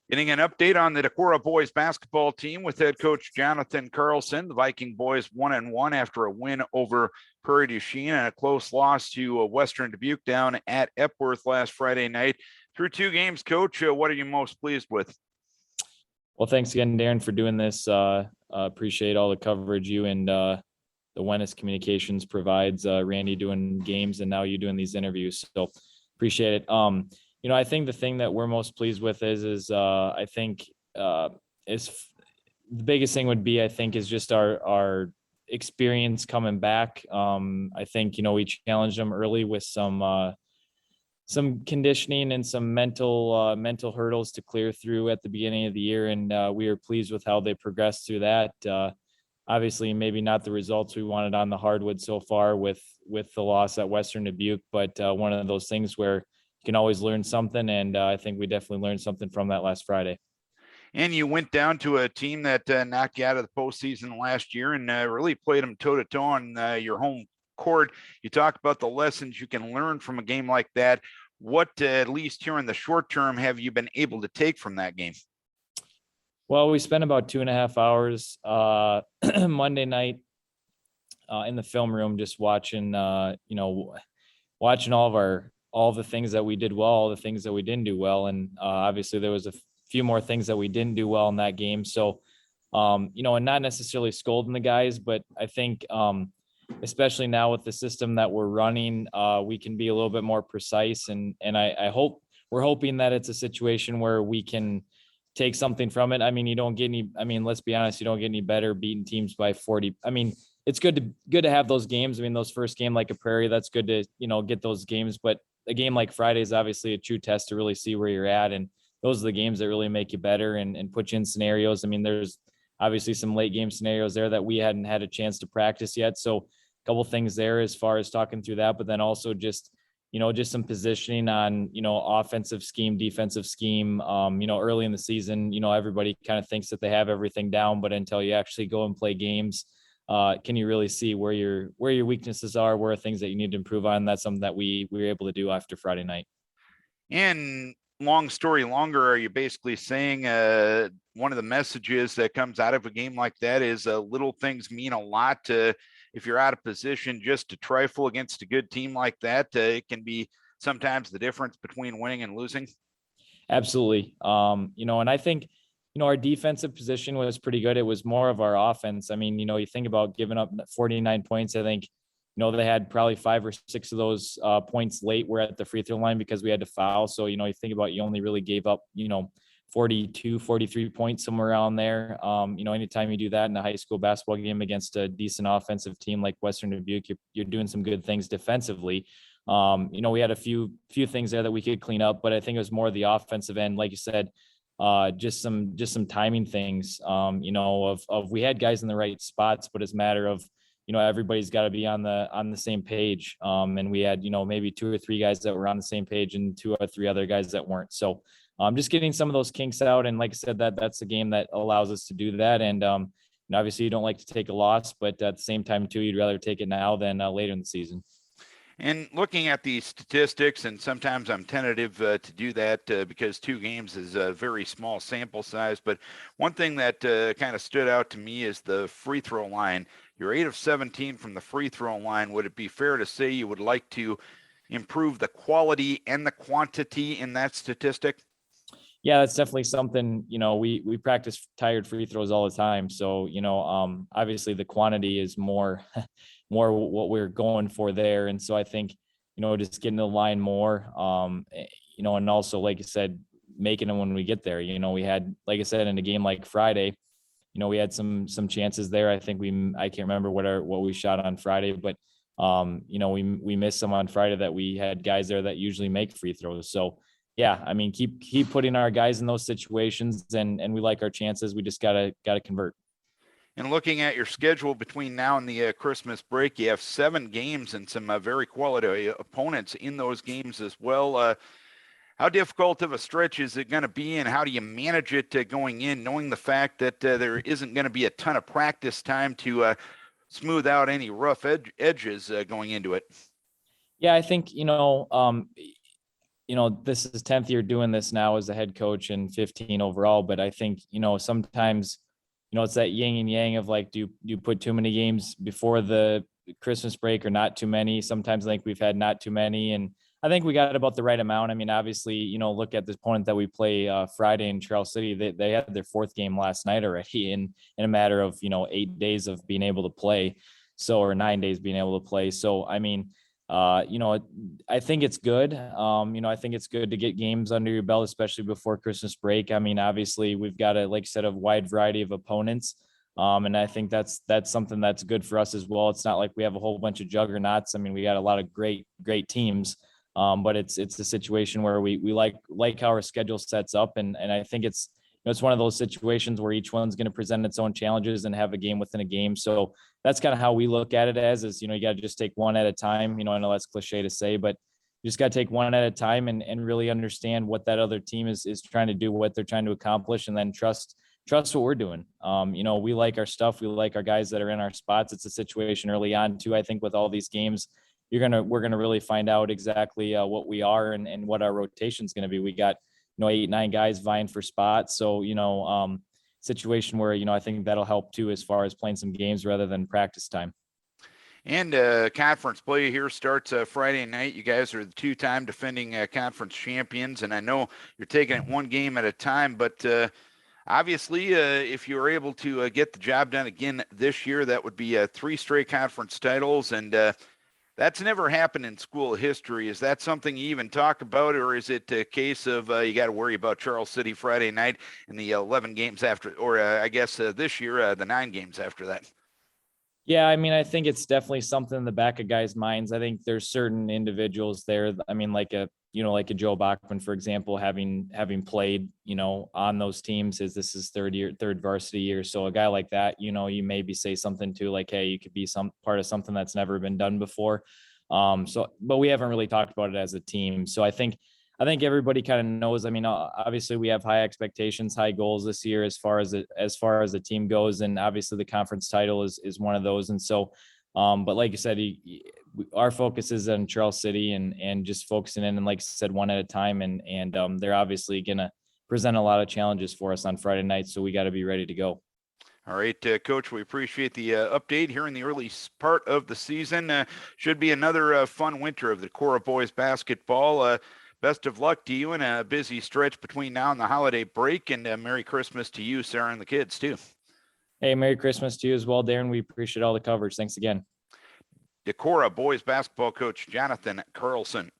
Getting an update on the Decorah boys basketball team with head coach Jonathan Carlson. The Viking boys 1-1 after a win over Prairie du Chien and a close loss to Western Dubuque down at Epworth last Friday night. Through two games, Coach, what are you most pleased with? Well, thanks again, Darren, for doing this. Appreciate all the coverage you and the Wennis Communications provides. Randy doing games and now you doing these interviews. So appreciate it. I think the thing that we're most pleased with is I think is the biggest thing would be, I think, is just our experience coming back. I think, we challenged them early with some conditioning and some mental hurdles to clear through at the beginning of the year. And we were pleased with how they progressed through that. Obviously, maybe not the results we wanted on the hardwood so far with the loss at Western Dubuque, but one of those things where you can always learn something. And I think we definitely learned something from that last Friday. And you went down to a team that knocked you out of the postseason last year and really played them toe-to-toe on your home court. You talk about the lessons you can learn from a game like that. What, at least here in the short term, have you been able to take from that game? Well, we spent about 2.5 hours Monday night in the film room, just watching, watching all the things that we did well, all the things that we didn't do well. And obviously there was a few more things that we didn't do well in that game. So, and not necessarily scolding the guys, but I think, especially now with the system that we're running, we can be a little bit more precise. And we're hoping that it's a situation where we can take something from it. I mean, let's be honest, you don't get any better beating teams by 40. I mean, it's good to have those games. I mean, those first game like a Prairie, that's good to, get those games. But a game like Friday is obviously a true test to really see where you're at. And those are the games that really make you better and put you in scenarios. I mean, there's obviously some late game scenarios there that we hadn't had a chance to practice yet. So a couple things there as far as talking through that, but then also just some positioning on, offensive scheme, defensive scheme. Early in the season, everybody kind of thinks that they have everything down, but until you actually go and play games, can you really see where your weaknesses are, where are things that you need to improve on? That's something that we were able to do after Friday night. And long story longer, are you basically saying one of the messages that comes out of a game like that is little things mean a lot? If you're out of position, just to trifle against a good team like that, it can be sometimes the difference between winning and losing. Absolutely. And I think, our defensive position was pretty good. It was more of our offense. I mean, you think about giving up 49 points. I think, they had probably 5 or 6 of those points late. We're at the free throw line because we had to foul. So, you think about, you only really gave up, 42, 43 points, somewhere around there. Anytime you do that in a high school basketball game against a decent offensive team like Western Dubuque, you're doing some good things defensively. We had a few things there that we could clean up, but I think it was more the offensive end, like you said, just some timing things, of we had guys in the right spots, but it's a matter of, everybody's got to be on the same page. And we had, maybe 2 or 3 guys that were on the same page and 2 or 3 other guys that weren't. So just getting some of those kinks out. And like I said, that's the game that allows us to do that. And obviously you don't like to take a loss, but at the same time too, you'd rather take it now than later in the season. And looking at the statistics, and sometimes I'm tentative to do that because 2 games is a very small sample size. But one thing that kind of stood out to me is the free throw line. You're 8 of 17 from the free throw line. Would it be fair to say you would like to improve the quality and the quantity in that statistic? Yeah, that's definitely something, we practice tired free throws all the time. So, obviously the quantity is more what we're going for there. And so I think, just getting the line more, and also, like you said, making them when we get there. We had, like I said, in a game like Friday, we had some chances there. I think I can't remember what we shot on Friday, but we missed some on Friday that we had guys there that usually make free throws. So yeah, I mean, keep putting our guys in those situations, and we like our chances. We just gotta convert. And looking at your schedule between now and the Christmas break, you have 7 games and some very quality opponents in those games as well. How difficult of a stretch is it going to be, and how do you manage it going in, knowing the fact that there isn't going to be a ton of practice time to smooth out any rough edges going into it? Yeah, I think, this is 10th year doing this now as a head coach and 15 overall. But I think, sometimes, it's that yin and yang of like, do you put too many games before the Christmas break or not too many? Sometimes I think we've had not too many. And I think we got about the right amount. I mean, obviously, look at the opponent that we play Friday in Charles City. They had their 4th game last night already in a matter of, 8 days of being able to play. So, or 9 days being able to play. So, I mean, I think it's good. I think it's good to get games under your belt, especially before Christmas break. I mean, obviously we've got like I said, a wide variety of opponents. And I think that's something that's good for us as well. It's not like we have a whole bunch of juggernauts. I mean, we got a lot of great teams. But it's a situation where we like how our schedule sets up. And I think it's one of those situations where each one's going to present its own challenges and have a game within a game. So that's kind of how we look at it is, you got to just take one at a time. I know that's cliche to say, but you just got to take one at a time and really understand what that other team is trying to do, what they're trying to accomplish, and then trust what we're doing. We like our stuff. We like our guys that are in our spots. It's a situation early on too. I think with all these games, we're going to really find out exactly what we are and what our rotation is going to be. We got, 8, 9 guys vying for spots. So, situation where, I think that'll help too, as far as playing some games rather than practice time. And conference play here starts Friday night. You guys are the 2-time defending conference champions, and I know you're taking it one game at a time, but obviously, if you were able to get the job done again this year, that would be 3 straight conference titles, and that's never happened in school history. Is that something you even talk about, or is it a case of you got to worry about Charles City Friday night and the 11 games after, or I guess this year, the 9 games after that? Yeah, I mean, I think it's definitely something in the back of guys' minds. I think there's certain individuals there. I mean, like a Joe Bachman, for example, having played, on those teams, this is third varsity year. So a guy like that, you maybe say something to like, hey, you could be some part of something that's never been done before. But we haven't really talked about it as a team. So I think everybody kind of knows. I mean, obviously we have high expectations, high goals this year as far as the team goes, and obviously the conference title is one of those. And so, but like you said, our focus is on Charles City and just focusing in, and like I said, one at a time. And they're obviously gonna present a lot of challenges for us on Friday night, so we got to be ready to go. All right, Coach, we appreciate the update here in the early part of the season. Should be another fun winter of the Decorah boys basketball. Best of luck to you in a busy stretch between now and the holiday break, and Merry Christmas to you, Sarah, and the kids, too. Hey, Merry Christmas to you as well, Darren. We appreciate all the coverage. Thanks again. Decorah boys basketball coach Jonathan Carlson.